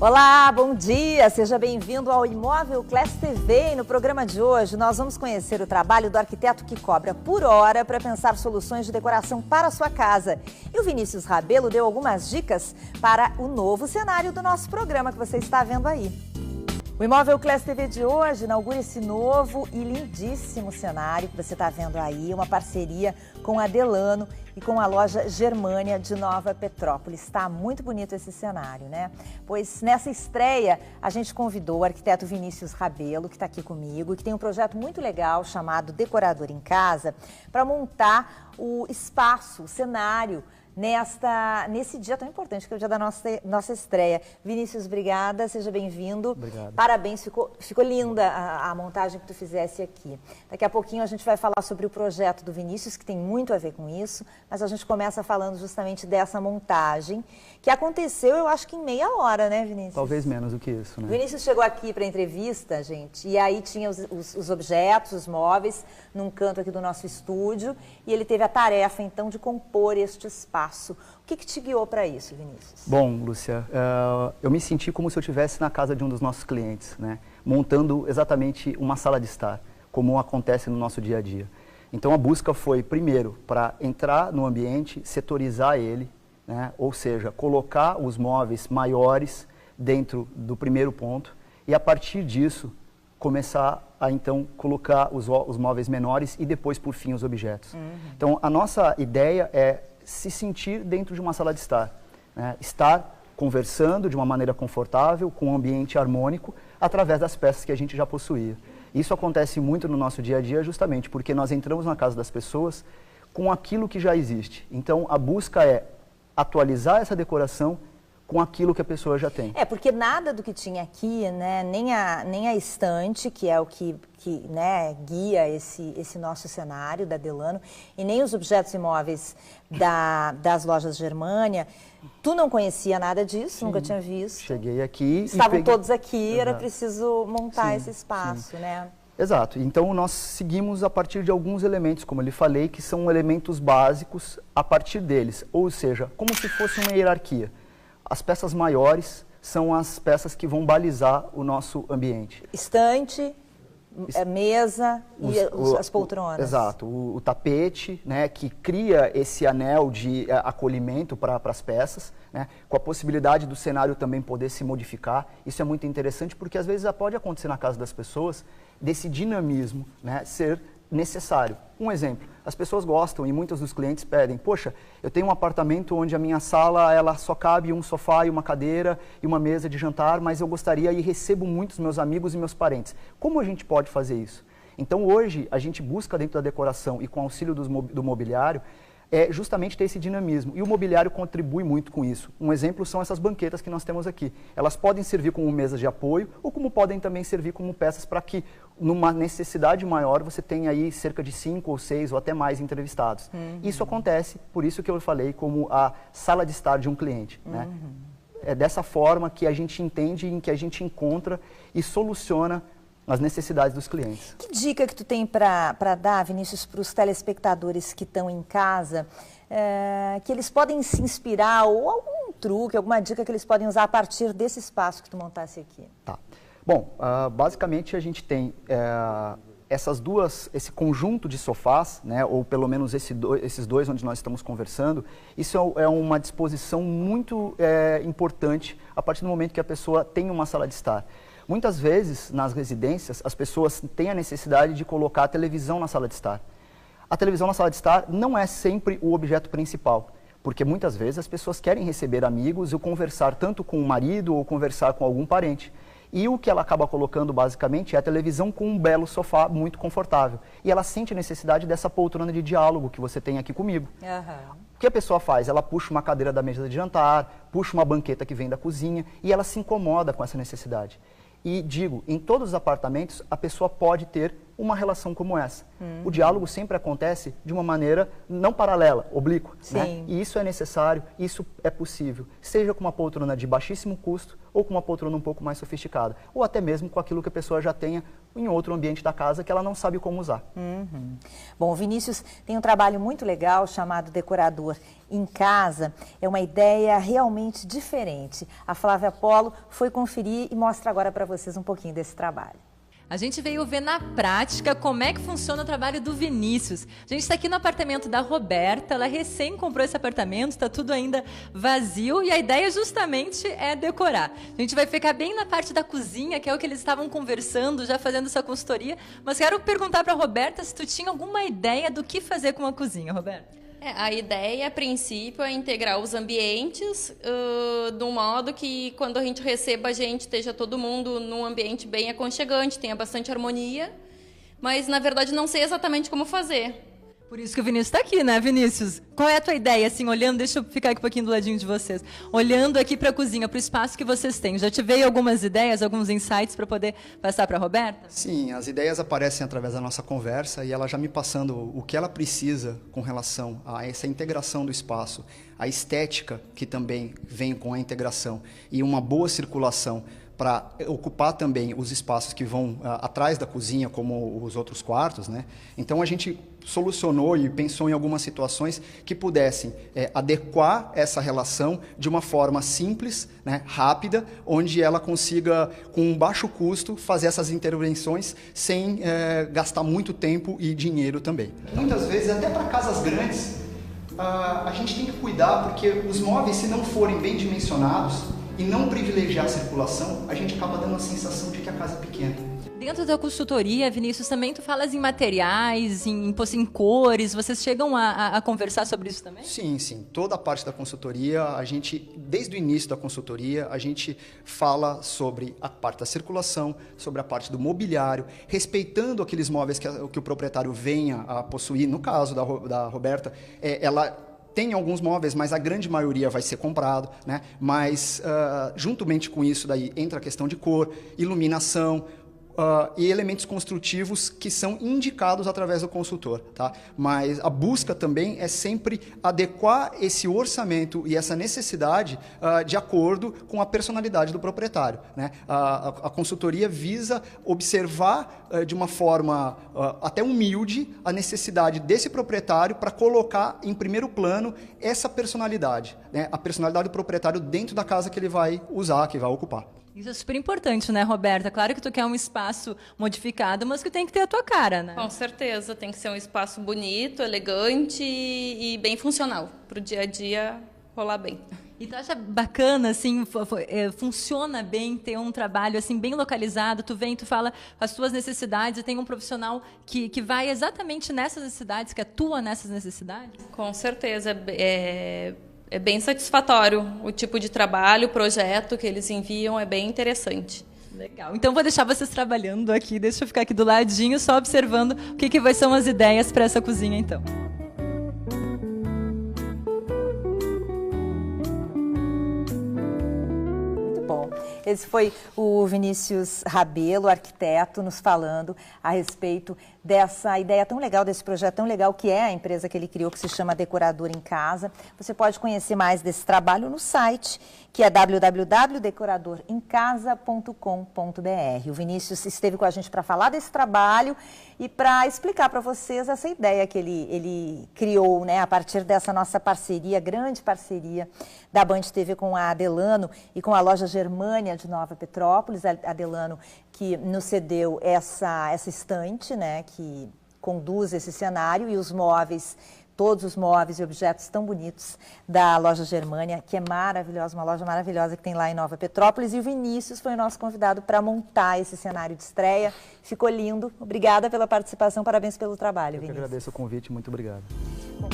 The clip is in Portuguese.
Olá, bom dia! Seja bem-vindo ao Imóvel Class TV. E no programa de hoje nós vamos conhecer o trabalho do arquiteto que cobra por hora para pensar soluções de decoração para a sua casa. E o Vinícius Rabelo deu algumas dicas para o novo cenário do nosso programa que você está vendo aí. O Imóvel Class TV de hoje inaugura esse novo e lindíssimo cenário que você está vendo aí, uma parceria com a Delano e com a loja Germânia de Nova Petrópolis. Está muito bonito esse cenário, né? Pois nessa estreia a gente convidou o arquiteto Vinícius Rabelo, que está aqui comigo, que tem um projeto muito legal chamado Decorador em Casa, para montar o espaço, o cenário, nesse dia tão importante que é o dia da nossa estreia. Vinícius, obrigada, seja bem-vindo. Obrigado. Parabéns, ficou linda a montagem que tu fizesse aqui. Daqui a pouquinho a gente vai falar sobre o projeto do Vinícius, que tem muito a ver com isso, mas a gente começa falando justamente dessa montagem, que aconteceu, eu acho que em meia hora, né, Vinícius? Talvez menos do que isso, né? O Vinícius chegou aqui para a entrevista, gente, e aí tinha os objetos, os móveis, num canto aqui do nosso estúdio, e ele teve a tarefa, então, de compor este espaço. O que te guiou para isso, Vinícius? Bom, Lúcia, eu me senti como se eu estivesse na casa de um dos nossos clientes, né? Montando exatamente uma sala de estar, como acontece no nosso dia a dia. Então a busca foi, primeiro, para entrar no ambiente, setorizar ele, né? Ou seja, colocar os móveis maiores dentro do primeiro ponto e a partir disso começar a então colocar os móveis menores e depois, por fim, os objetos. Então a nossa ideia é se sentir dentro de uma sala de estar, né? Estar conversando de uma maneira confortável, com um ambiente harmônico, através das peças que a gente já possuía. Isso acontece muito no nosso dia a dia justamente porque nós entramos na casa das pessoas com aquilo que já existe. Então a busca é atualizar essa decoração com aquilo que a pessoa já tem. Porque nada do que tinha aqui, né, nem a estante, que é o que né, guia esse nosso cenário da Delano, e nem os objetos imóveis das lojas Germânia, tu não conhecia nada disso, Sim, nunca tinha visto. Cheguei aqui Estavam todos aqui, Exato. Era preciso montar Sim, esse espaço, sim. né? Exato. Então nós seguimos a partir de alguns elementos, como eu lhe falei, que são elementos básicos a partir deles, ou seja, como se fosse uma hierarquia. As peças maiores são as peças que vão balizar o nosso ambiente. Estante, mesa e as poltronas. Exato. O tapete, né, que cria esse anel de acolhimento para as peças, né, com a possibilidade do cenário também poder se modificar. Isso é muito interessante porque às vezes pode acontecer na casa das pessoas desse dinamismo, né, ser necessário. Um exemplo, as pessoas gostam e muitos dos clientes pedem, poxa, eu tenho um apartamento onde a minha sala ela só cabe um sofá e uma cadeira e uma mesa de jantar, mas eu gostaria e recebo muitos meus amigos e meus parentes. Como a gente pode fazer isso? Então hoje a gente busca dentro da decoração e com auxílio do mobiliário, justamente ter esse dinamismo. E o mobiliário contribui muito com isso. Um exemplo são essas banquetas que nós temos aqui. Elas podem servir como mesas de apoio ou como podem também servir como peças para que, numa necessidade maior, você tenha aí cerca de 5 ou 6 ou até mais entrevistados. Isso acontece, por isso que eu falei, como a sala de estar de um cliente, né? É dessa forma que a gente entende, em que a gente encontra e soluciona as necessidades dos clientes. Que dica que tu tem para dar, Vinícius, para os telespectadores que estão em casa, que eles podem se inspirar, ou algum truque, alguma dica que eles podem usar a partir desse espaço que tu montasse aqui? Tá. Bom, basicamente a gente tem esse conjunto de sofás, né, ou pelo menos esses dois onde nós estamos conversando. Isso é uma disposição muito importante a partir do momento que a pessoa tem uma sala de estar. Muitas vezes, nas residências, as pessoas têm a necessidade de colocar a televisão na sala de estar. A televisão na sala de estar não é sempre o objeto principal, porque muitas vezes as pessoas querem receber amigos ou conversar tanto com o marido ou conversar com algum parente. E o que ela acaba colocando, basicamente, é a televisão com um belo sofá muito confortável. E ela sente a necessidade dessa poltrona de diálogo que você tem aqui comigo. O que a pessoa faz? Ela puxa uma cadeira da mesa de jantar, puxa uma banqueta que vem da cozinha e ela se incomoda com essa necessidade. E digo, em todos os apartamentos, a pessoa pode ter uma relação como essa. O diálogo sempre acontece de uma maneira não paralela, oblíqua, né? E isso é necessário, isso é possível, seja com uma poltrona de baixíssimo custo ou com uma poltrona um pouco mais sofisticada, ou até mesmo com aquilo que a pessoa já tenha em outro ambiente da casa que ela não sabe como usar. Bom, o Vinícius tem um trabalho muito legal chamado Decorador em Casa. É uma ideia realmente diferente. A Flávia Polo foi conferir e mostra agora para vocês um pouquinho desse trabalho. A gente veio ver na prática como é que funciona o trabalho do Vinícius. A gente está aqui no apartamento da Roberta, ela recém comprou esse apartamento, está tudo ainda vazio e a ideia justamente é decorar. A gente vai ficar bem na parte da cozinha, que é o que eles estavam conversando, já fazendo essa consultoria, mas quero perguntar para a Roberta se tu tinha alguma ideia do que fazer com a cozinha, Roberta. A ideia, a princípio, é integrar os ambientes de um modo que, quando a gente receba a gente, esteja todo mundo num ambiente bem aconchegante, tenha bastante harmonia, mas, na verdade, não sei exatamente como fazer. Por isso que o Vinícius está aqui, né, Vinícius? Qual é a tua ideia, assim, olhando, deixa eu ficar aqui um pouquinho do ladinho de vocês, olhando aqui para a cozinha, para o espaço que vocês têm, já te veio algumas ideias, alguns insights para poder passar para a Roberta? Sim, as ideias aparecem através da nossa conversa e ela já me passando o que ela precisa com relação a essa integração do espaço, a estética que também vem com a integração e uma boa circulação para ocupar também os espaços que vão atrás da cozinha, como os outros quartos, né? Então a gente solucionou e pensou em algumas situações que pudessem adequar essa relação de uma forma simples, né, rápida, onde ela consiga, com um baixo custo, fazer essas intervenções sem gastar muito tempo e dinheiro também. Muitas vezes, até para casas grandes, a gente tem que cuidar, porque os móveis, se não forem bem dimensionados, e não privilegiar a circulação, a gente acaba dando a sensação de que a casa é pequena. Dentro da consultoria, Vinícius, também tu falas em materiais, em cores, vocês chegam a conversar sobre isso também? Sim, sim. Toda a parte da consultoria, a gente, desde o início da consultoria, a gente fala sobre a parte da circulação, sobre a parte do mobiliário, respeitando aqueles móveis que o proprietário venha a possuir. No caso da Roberta, ela tem alguns móveis, mas a grande maioria vai ser comprado, né? Mas, juntamente com isso, daí entra a questão de cor, iluminação, e elementos construtivos que são indicados através do consultor, tá? Mas a busca também é sempre adequar esse orçamento e essa necessidade de acordo com a personalidade do proprietário, né? A consultoria visa observar de uma forma até humilde a necessidade desse proprietário para colocar em primeiro plano essa personalidade, né? A personalidade do proprietário dentro da casa que ele vai usar, que vai ocupar. Isso é super importante, né, Roberta? Claro que tu quer um espaço modificado, mas que tem que ter a tua cara, né? Com certeza, tem que ser um espaço bonito, elegante e bem funcional, para o dia a dia rolar bem. E tu acha bacana, assim, funciona bem ter um trabalho assim bem localizado, tu vem, tu fala as tuas necessidades e tem um profissional que vai exatamente nessas necessidades, que atua nessas necessidades? Com certeza, é bem satisfatório o tipo de trabalho, o projeto que eles enviam, é bem interessante. Legal. Então, vou deixar vocês trabalhando aqui, deixa eu ficar aqui do ladinho, só observando o que são as ideias para essa cozinha, então. Muito bom. Esse foi o Vinícius Rabelo, arquiteto, nos falando a respeito dessa ideia tão legal, desse projeto tão legal que é a empresa que ele criou, que se chama Decorador em Casa. Você pode conhecer mais desse trabalho no site, que é www.decoradoremcasa.com.br. O Vinícius esteve com a gente para falar desse trabalho e para explicar para vocês essa ideia que ele criou, né, a partir dessa nossa parceria, grande parceria da Band TV com a Adelano e com a loja Germânia de Nova Petrópolis. A Adelano que nos cedeu essa estante, né, que conduz esse cenário, e os móveis, todos os móveis e objetos tão bonitos da loja Germânia, que é maravilhosa, uma loja maravilhosa que tem lá em Nova Petrópolis. E o Vinícius foi o nosso convidado para montar esse cenário de estreia. Ficou lindo. Obrigada pela participação, parabéns pelo trabalho, Vinícius. Eu que agradeço o convite, muito obrigado. Bom.